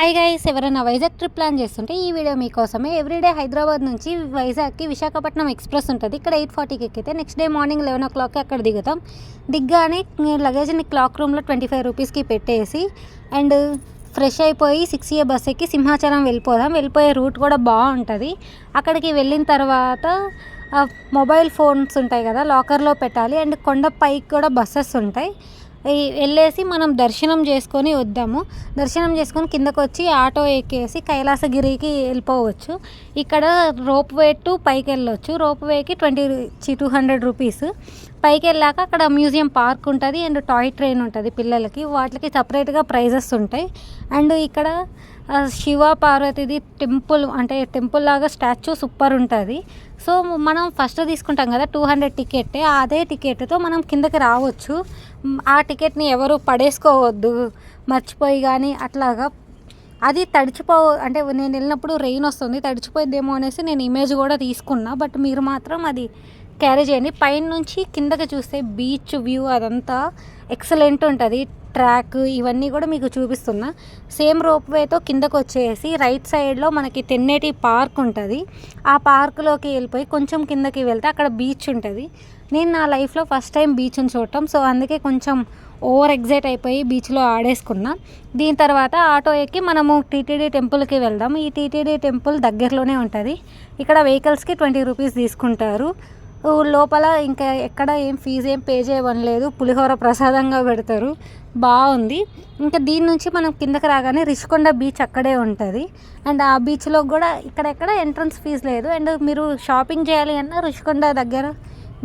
Hi guys, ఎవరైనా Vizag trip plan చేస్తుంటే ఈ వీడియో మీకోసమే. ఎవ్రీడే హైదరాబాద్ నుంచి వైజాగ్కి విశాఖపట్నం ఎక్స్ప్రెస్ ఉంటుంది. ఇక్కడ 8:40కి ఎక్కితే నెక్స్ట్ డే మార్నింగ్ 11 o'clockకి అక్కడ దిగుతాం. దిగ్గానే లగేజ్ని క్లాక్ రూమ్లో 25 రూపీస్కి పెట్టేసి అండ్ ఫ్రెష్ అయిపోయి 6A బస్ ఎక్కి సింహాచలం వెళ్ళిపోయే రూట్ కూడా బాగుంటుంది. అక్కడికి వెళ్ళిన తర్వాత మొబైల్ ఫోన్స్ ఉంటాయి కదా, లాకర్లో పెట్టాలి. అండ్ కొండ పైకి కూడా బస్సెస్ ఉంటాయి. వెళ్ళేసి మనం దర్శనం చేసుకొని వద్దాము. దర్శనం చేసుకొని కిందకు వచ్చి ఆటో ఎక్కేసి కైలాసగిరికి వెళ్ళిపోవచ్చు. ఇక్కడ రోప్ వే టు పైకి వెళ్ళొచ్చు. రోప్ వేకి 200 రూపీస్. పైకి వెళ్ళాక అక్కడ మ్యూజియం పార్క్ ఉంటుంది అండ్ టాయ్ ట్రైన్ ఉంటుంది పిల్లలకి. వాటికి సపరేట్గా ప్రైజెస్ ఉంటాయి. అండ్ ఇక్కడ శివ పార్వతిది టెంపుల్ లాగా స్టాచ్యూ సూపర్ ఉంటుంది. సో మనం ఫస్ట్ తీసుకుంటాం కదా 200 టికెట్, అదే టికెట్తో మనం కిందకి రావచ్చు. ఆ టికెట్ని ఎవరు పడేసుకోవద్దు మర్చిపోయి, కానీ అట్లాగా అది అంటే నేను వెళ్ళినప్పుడు రెయిన్ వస్తుంది, తడిచిపోయిద్దేమో అనేసి నేను ఇమేజ్ కూడా తీసుకున్నా. బట్ మీరు మాత్రం అది క్యారీ చేయండి. పైన నుంచి కిందకి చూస్తే బీచ్ వ్యూ అదంతా ఎక్సలెంట్ ఉంటుంది. ట్రాక్ ఇవన్నీ కూడా మీకు చూపిస్తున్నా. సేమ్ రోప్ వేతో కిందకు వచ్చేసి రైట్ సైడ్లో మనకి తెన్నేటి పార్క్ ఉంటుంది. ఆ పార్క్లోకి వెళ్ళిపోయి కొంచెం కిందకి వెళ్తే అక్కడ బీచ్ ఉంటుంది. నేను నా లైఫ్లో ఫస్ట్ టైం బీచ్ని చూడటం, సో అందుకే కొంచెం ఓవర్ ఎగ్జైట్ అయిపోయి బీచ్లో ఆడేసుకున్నా. దీని తర్వాత ఆటో ఎక్కి మనము టీటీడీ టెంపుల్కి వెళ్దాం. ఈ టీటీడీ టెంపుల్ దగ్గరలోనే ఉంటుంది. ఇక్కడ వెహికల్స్కి 20 రూపీస్ తీసుకుంటారు. లోపల ఇంకా ఎక్కడ ఏం ఫీజు ఏం పే చేయవనలేదు. పులిహోర ప్రసాదంగా పెడతారు, బాగుంది. ఇంకా దీని నుంచి మనం కిందకి రాగానే రిషికొండ బీచ్ అక్కడే ఉంటుంది. అండ్ ఆ బీచ్లో కూడా ఇక్కడెక్కడ ఎంట్రన్స్ ఫీజు లేదు. అండ్ మీరు షాపింగ్ చేయాలి అన్న రిషికొండ దగ్గర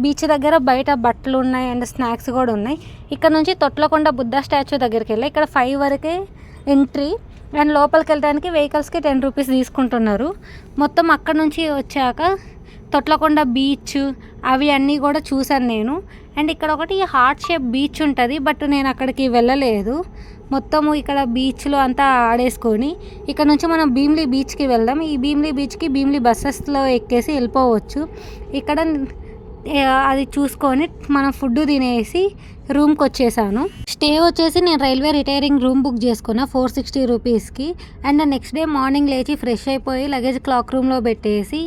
బీచ్ దగ్గర బయట బట్టలు ఉన్నాయి అండ్ స్నాక్స్ కూడా ఉన్నాయి. ఇక్కడ నుంచి తొట్లకొండ బుద్ధ స్టాచ్యూ దగ్గరికి వెళ్ళి ఇక్కడ 5 వరకే ఎంట్రీ. అండ్ లోపలికి వెళ్ళడానికి వెహికల్స్కి 10 రూపీస్ తీసుకుంటున్నారు. మొత్తం అక్కడ నుంచి వచ్చాక తొట్లకొండ బీచ్ అవి అన్నీ కూడా చూశాను నేను. అండ్ ఇక్కడ ఒకటి హార్ట్ షేప్ బీచ్ ఉంటుంది, బట్ నేను అక్కడికి వెళ్ళలేదు. మొత్తము ఇక్కడ బీచ్లో అంతా ఆడేసుకొని ఇక్కడ నుంచి మనం భీమిలి బీచ్కి వెళ్దాం. ఈ భీమిలి బీచ్కి భీమిలి బస్సెస్లో ఎక్కేసి వెళ్ళిపోవచ్చు. ఇక్కడ అది చూసుకొని మనం ఫుడ్ తినేసి రూమ్కి వచ్చేసాను. స్టే వచ్చేసి నేను రైల్వే రిటైరింగ్ రూమ్ బుక్ చేసుకున్నా 460 రూపీస్కి. అండ్ నెక్స్ట్ డే మార్నింగ్ లేచి ఫ్రెష్ అయిపోయి లగేజ్ క్లాక్ రూమ్లో పెట్టేసి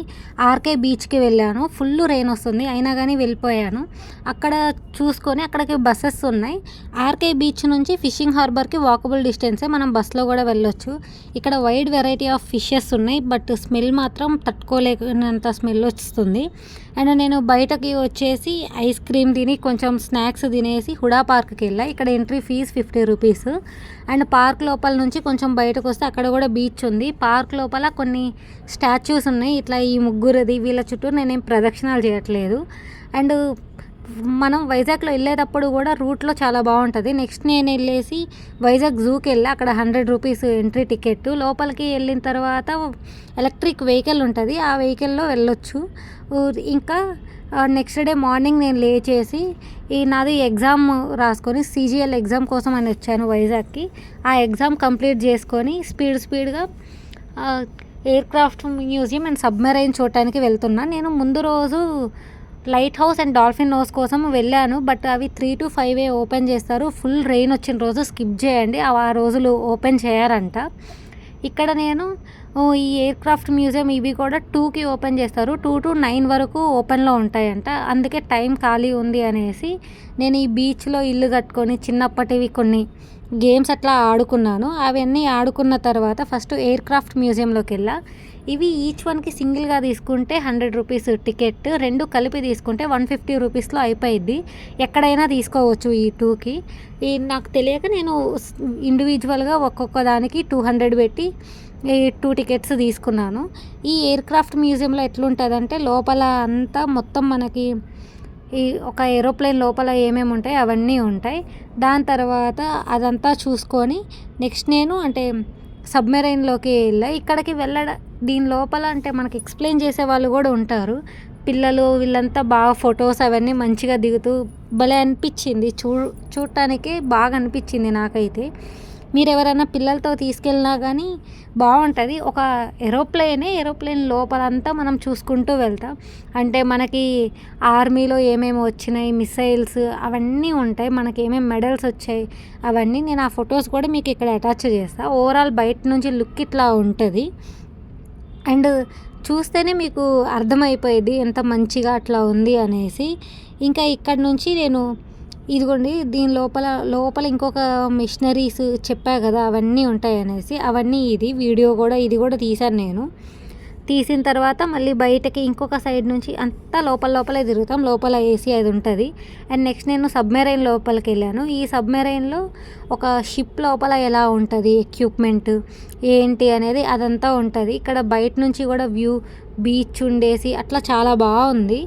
ఆర్కే బీచ్కి వెళ్ళాను. ఫుల్ రెయిన్ వస్తుంది అయినా కానీ వెళ్ళిపోయాను. అక్కడ చూసుకొని అక్కడికి బస్సెస్ ఉన్నాయి. ఆర్కే బీచ్ నుంచి ఫిషింగ్ హార్బర్కి వాకబుల్ డిస్టెన్సే, మనం బస్లో కూడా వెళ్ళొచ్చు. ఇక్కడ వైడ్ వెరైటీ ఆఫ్ ఫిషెస్ ఉన్నాయి, బట్ స్మెల్ మాత్రం తట్టుకోలేనంత స్మెల్ వస్తుంది. అండ్ నేను బయటకి వచ్చేసి ఐస్ క్రీమ్ తిని కొంచెం స్నాక్స్ తినేసి హుడా పార్క్కి వెళ్ళా. ఇక్కడ entry fee 50 rupees. And park లోపల నుంచి కొంచెం బయటకు వస్తే అక్కడ కూడా బీచ్ ఉంది. పార్క్ లోపల కొన్ని స్టాచ్యూస్ ఉన్నాయి. ఇట్లా ఈ ముగ్గురుది వీళ్ళ చుట్టూ నేనేం ప్రదక్షిణాలు చేయట్లేదు. అండ్ మనం వైజాగ్లో వెళ్ళేటప్పుడు కూడా రూట్లో చాలా బాగుంటుంది. నెక్స్ట్ నేను వెళ్ళేసి వైజాగ్ జూకి వెళ్ళా. అక్కడ 100 రూపీస్ ఎంట్రీ టికెట్. లోపలికి వెళ్ళిన తర్వాత ఎలక్ట్రిక్ వెహికల్ ఉంటుంది, ఆ వెహికల్లో వెళ్ళొచ్చు. ఇంకా నెక్స్ట్ డే మార్నింగ్ నేను లేచేసి నాది ఎగ్జామ్ రాసుకొని CGL ఎగ్జామ్ కోసం అని వచ్చాను వైజాగ్కి. ఆ ఎగ్జామ్ కంప్లీట్ చేసుకొని స్పీడ్గా ఎయిర్క్రాఫ్ట్ మ్యూజియం అండ్ సబ్మెరైన్ చూడటానికి వెళ్తున్నాను. నేను ముందు రోజు lighthouse and dolphin nose కోసం వెళ్ళాను, బట్ అవి 3 to 5 ఓపెన్ చేస్తారు. ఫుల్ రెయిన్ వచ్చిన రోజు స్కిప్ చేయండి, ఆ రోజులు ఓపెన్ చేయరంట. ఇక్కడ నేను ఈ ఎయిర్క్రాఫ్ట్ మ్యూజియం ఇవి కూడా 2కి ఓపెన్ చేస్తారు. 2 to 9 వరకు ఓపెన్లో ఉంటాయంట. అందుకే టైం ఖాళీ ఉంది అనేసి నేను ఈ బీచ్లో ఇల్లు కట్టుకొని చిన్నప్పటివి కొన్ని గేమ్స్ అట్లా ఆడుకున్నాను. అవన్నీ ఆడుకున్న తర్వాత ఫస్ట్ ఎయిర్క్రాఫ్ట్ మ్యూజియంలోకి వెళ్ళా. ఇవి ఈచ్ వన్కి సింగిల్గా తీసుకుంటే 100 రూపీస్ టికెట్, 2 కలిపి తీసుకుంటే 150 రూపీస్లో అయిపోయిద్ది. ఎక్కడైనా తీసుకోవచ్చు ఈ 2కి. నాకు తెలియక నేను ఇండివిజువల్గా ఒక్కొక్క దానికి 200 పెట్టి 2 టికెట్స్ తీసుకున్నాను. ఈ ఎయిర్క్రాఫ్ట్ మ్యూజియంలో ఎట్లుంటుందంటే లోపల అంతా మొత్తం మనకి ఈ ఒక ఏరోప్లేన్ లోపల ఏమేమి ఉంటాయి అవన్నీ ఉంటాయి. దాని తర్వాత అదంతా చూసుకొని నెక్స్ట్ నేను సబ్మెరైన్లోకి వెళ్ళా. ఇక్కడికి దీని లోపల మనకి ఎక్స్ప్లెయిన్ చేసే వాళ్ళు కూడా ఉంటారు. పిల్లలు వీళ్ళంతా బాగా ఫొటోస్ అవన్నీ మంచిగా దిగుతూ భలే అనిపించింది. చూడటానికి బాగా అనిపించింది నాకైతే. మీరు ఎవరైనా పిల్లలతో తీసుకెళ్ళినా కానీ బాగుంటుంది. ఒక ఏరోప్లేన్ లోపలంతా మనం చూసుకుంటూ వెళ్తాం. అంటే మనకి ఆర్మీలో ఏమేమి వచ్చినాయి, మిసైల్స్ అవన్నీ ఉంటాయి, మనకి ఏమేమి మెడల్స్ వచ్చాయి అవన్నీ నేను ఆ ఫొటోస్ కూడా మీకు ఇక్కడ అటాచ్ చేస్తాను. ఓవరాల్ బయట నుంచి లుక్ ఇట్లా ఉంటుంది. అండ్ చూస్తేనే మీకు అర్థమైపోయేది ఎంత మంచిగా అట్లా ఉంది అనేసి. ఇంకా ఇక్కడ నుంచి నేను ఇదిగోండి దీని లోపల ఇంకొక మిషనరీస్ చెప్పా కదా అవన్నీ ఉంటాయి అనేసి, అవన్నీ ఇది కూడా తీశాను నేను. తీసిన తర్వాత మళ్ళీ బయటకి ఇంకొక సైడ్ నుంచి అంతా లోపలే తిరుగుతాం. లోపల ఏసీ అది ఉంటుంది. అండ్ నెక్స్ట్ నేను సబ్మెరైన్ లోపలికి వెళ్ళాను. ఈ సబ్మెరైన్లో ఒక షిప్ లోపల ఎలా ఉంటుంది, ఎక్విప్మెంట్ ఏంటి అనేది అదంతా ఉంటుంది. ఇక్కడ బయట నుంచి కూడా వ్యూ, బీచ్ ఉండేసి అట్లా చాలా బాగుంది.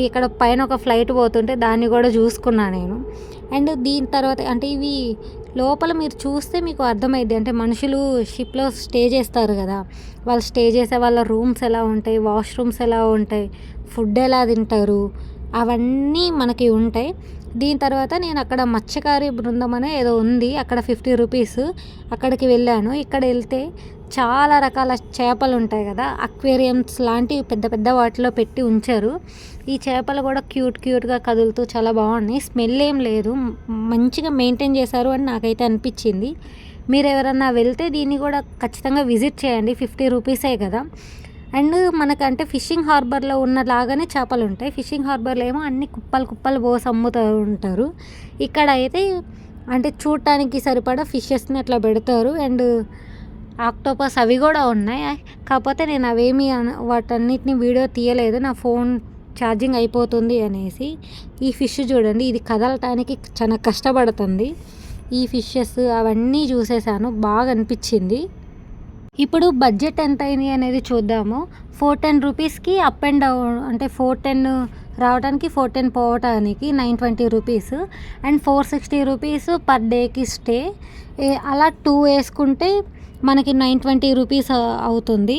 ఇక్కడ పైన ఒక ఫ్లైట్ పోతుంటే దాన్ని కూడా చూసుకున్నాను నేను. అండ్ దీని తర్వాత అంటే ఇవి లోపల మీరు చూస్తే మీకు అర్థమైద్ది. అంటే మనుషులు షిప్లో స్టే చేస్తారు కదా, వాళ్ళు స్టే చేసే వాళ్ళ రూమ్స్ ఎలా ఉంటాయి, వాష్రూమ్స్ ఎలా ఉంటాయి, ఫుడ్ ఎలా తింటారు, అవన్నీ మనకి ఉంటాయి. దీని తర్వాత నేను అక్కడ మత్స్యకారి బృందం అనే ఏదో ఉంది, అక్కడ 50 రూపీస్ అక్కడికి వెళ్ళాను. ఇక్కడ వెళ్తే చాలా రకాల చేపలు ఉంటాయి కదా, అక్వేరియంస్ లాంటివి పెద్ద వాటిలో పెట్టి ఉంచారు. ఈ చేపలు కూడా క్యూట్గా కదులుతూ చాలా బాగున్నాయి. స్మెల్ ఏం లేదు, మంచిగా మెయింటైన్ చేశారు అని నాకైతే అనిపించింది. మీరు ఎవరన్నా వెళ్తే దీన్ని కూడా ఖచ్చితంగా విజిట్ చేయండి. 50 రూపీసే కదా. అండ్ మనకంటే ఫిషింగ్ హార్బర్లో ఉన్నలాగానే చేపలు ఉంటాయి. ఫిషింగ్ హార్బర్లో ఏమో అన్ని కుప్పలు పోసి అమ్ముతూ ఉంటారు. ఇక్కడ అయితే అంటే చూడటానికి సరిపడా ఫిషెస్ని అట్లా పెడతారు. అండ్ ఆక్టోపస్ అవి కూడా ఉన్నాయి. కాకపోతే నేను వాటన్నిటిని వీడియో తీయలేదు, నా ఫోన్ ఛార్జింగ్ అయిపోతుంది అనేసి. ఈ ఫిష్ చూడండి, ఇది కదలటానికి చాలా కష్టపడుతుంది. ఈ ఫిషెస్ అవన్నీ చూసేసాను, బాగా అనిపించింది. ఇప్పుడు బడ్జెట్ ఎంత అయింది అనేది చూద్దాము. 410 రూపీస్కి అప్ అండ్ డౌన్, అంటే 410 రావడానికి 410 పోవటానికి 920 రూపీస్. అండ్ 460 రూపీస్ పర్ డేకి స్టే. అలా 2 వేసుకుంటే మనకి 920 రూపీస్ అవుతుంది.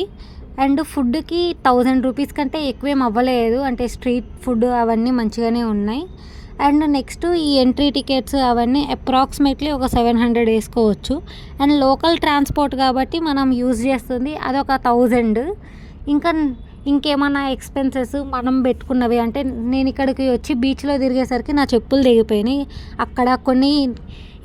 అండ్ ఫుడ్కి 1000 రూపీస్ కంటే ఎక్కువేం అవ్వలేదు. అంటే స్ట్రీట్ ఫుడ్ అవన్నీ మంచిగానే ఉన్నాయి. అండ్ నెక్స్ట్ ఈ ఎంట్రీ టికెట్స్ అవన్నీ అప్రాక్సిమేట్లీ ఒక 700 వేసుకోవచ్చు. అండ్ లోకల్ ట్రాన్స్పోర్ట్ కాబట్టి మనం యూజ్ చేస్తుంది అదొక 1000. ఇంకేమన్నా ఎక్స్పెన్సెస్ మనం పెట్టుకున్నవి, అంటే నేను ఇక్కడికి వచ్చి బీచ్లో తిరిగేసరికి నా చెప్పులు దిగిపోయినాయి.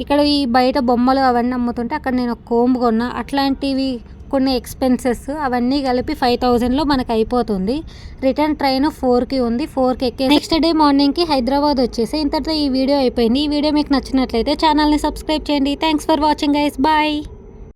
ఇక్కడ ఈ బయట బొమ్మలు అవన్నీ అమ్ముతుంటే అక్కడ నేను కోంబు కొన్నా. అట్లాంటివి కొన్ని ఎక్స్పెన్సెస్ అవన్నీ కలిపి 5000లో మనకు అయిపోతుంది. రిటర్న్ ట్రైన్ 4కి ఉంది. 4కి ఎక్కే నెక్స్ట్ డే మార్నింగ్కి హైదరాబాద్ వచ్చేసి. ఇంతటితో ఈ వీడియో అయిపోయింది. ఈ వీడియో మీకు నచ్చినట్లయితే ఛానల్ని సబ్స్క్రైబ్ చేయండి. Thanks for watching guys, bye.